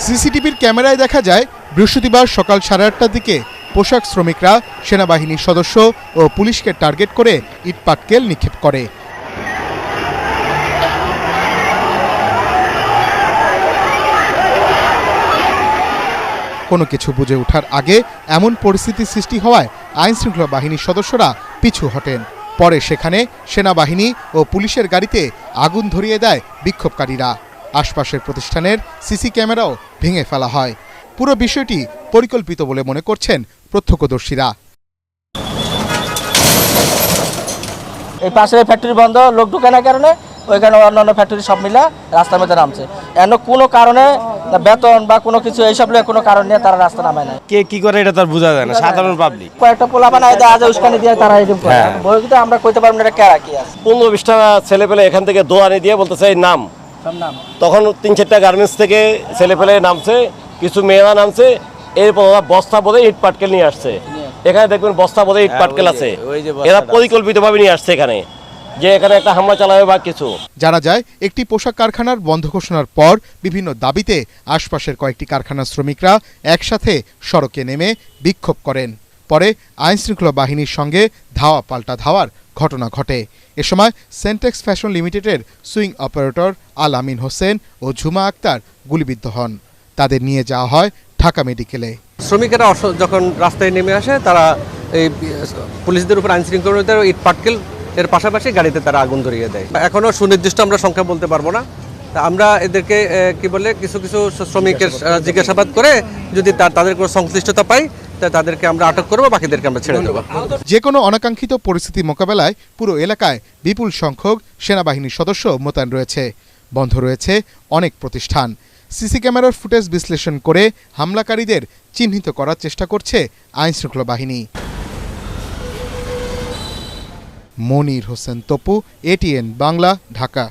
সিসিটিভির ক্যামেরায় দেখা যায় বৃহস্পতিবার সকাল 8:30টার দিকে পোশাক শ্রমিকরা সেনাবাহিনীর সদস্য ও পুলিশকে টার্গেট করে ইটপাটকেল নিক্ষেপ করে। কোনো কিছু বুঝে ওঠার আগে এমন পরিস্থিতি সৃষ্টি হওয়ায় আইনশৃঙ্খলা বাহিনীর সদস্যরা পিছু হটেন। পরে সেখানে সেনাবাহিনী ও পুলিশের গাড়িতে আগুন ধরিয়ে দেয় বিক্ষোভকারীরা। আশপাশের প্রতিষ্ঠানের সিসি ক্যামেরাও ভেঙে ফেলা হয়। পুরো বিষয়টি পরিকল্পিত বলে মনে করছেন প্রত্যক্ষদর্শীরা। এই পাশে ফ্যাক্টরি বন্ধ, লোক ঢুকে না কারণে ওইখানে অন্যান্য ফ্যাক্টরি সব মিলে রাস্তার মধ্যে নামছে। এন কোনো কারণে বেতন বা কোনো কিছু এইসব কোনো কারণ নিয়ে তারা রাস্তা নামায় না। কে কি করে এটা তার বোঝা যায় না, সাধারণ পাবলিক। কয়েকটা পোলা বানায় দেয়, আজ উস্কানি দিয়ে তারা এরকম করে। বইতে আমরা কইতে পারবো না এটা কেরা কি আছে। 15-20টা ছেলে পেলে এখান থেকে দোয়ানি দিয়ে বলতেছে এই নাম। তখন 3-4টা গার্মেন্টস থেকে ছেলে পেলে নামছে, কিছু মেয়েরা নামছে। এরপর ওরা বস্তা বোধে ইট পাটকেল নিয়ে আসছে। এখানে দেখবেন বস্তা বোধে ইট পাটকেল আছে। এরা পরিকল্পিতভাবে নিয়ে আসছে এখানে, যে এখানে একটা হামলা চালাবে বা কিছু। জানা যায় একটি পোশাক কারখানার বন্ধ ঘোষণার পর বিভিন্ন দাবিতে আশপাশের কয়েকটি কারখানার শ্রমিকরা একসাথে সড়কে নেমে বিক্ষোভ করেন। পরে আইনশৃঙ্খলা বাহিনীর সঙ্গে ধাওয়া পাল্টা ধাওয়ার ঘটনা ঘটে। এ সময় সেন্টেক্স ফ্যাশন লিমিটেডের সুইং অপারেটর আল আমিন হোসেন ও ঝুমা আক্তার গুলিবিদ্ধ হন। তাদের নিয়ে যাওয়া হয় ঢাকা মেডিকেলে। শ্রমিকেরা যখন রাস্তায় নেমে আসে, তারা এই পুলিশদের উপর আইনশৃঙ্খলা ইট পাটকেল এর পাশাপাশি গাড়িতে তারা আগুন ধরিয়ে দেয়। এখনো সুনির্দিষ্ট আমরা সংখ্যা বলতে পারবো না। আমরা এদেরকে কি বলে কিছু কিছু শ্রমিকের জিজ্ঞাসাবাদ করে যদি তাদের কোনো সংশ্লিষ্টতা পাই তাদেরকে আমরা আটক করবো, বাকিদেরকে আমরা ছেড়ে দেবো। যে কোনো অনাকাঙ্ক্ষিত পরিস্থিতি মোকাবেলায় পুরো এলাকায় বিপুল সংখ্যক সেনাবাহিনীর সদস্য মোতায়েন রয়েছে। বন্ধ রয়েছে অনেক প্রতিষ্ঠান। সিসি ক্যামেরার ফুটেজ বিশ্লেষণ করে হামলাকারীদের চিহ্নিত করার চেষ্টা করছে আইনশৃঙ্খলা বাহিনী। মনির হোসেন তপু, ATN বাংলা, ঢাকা।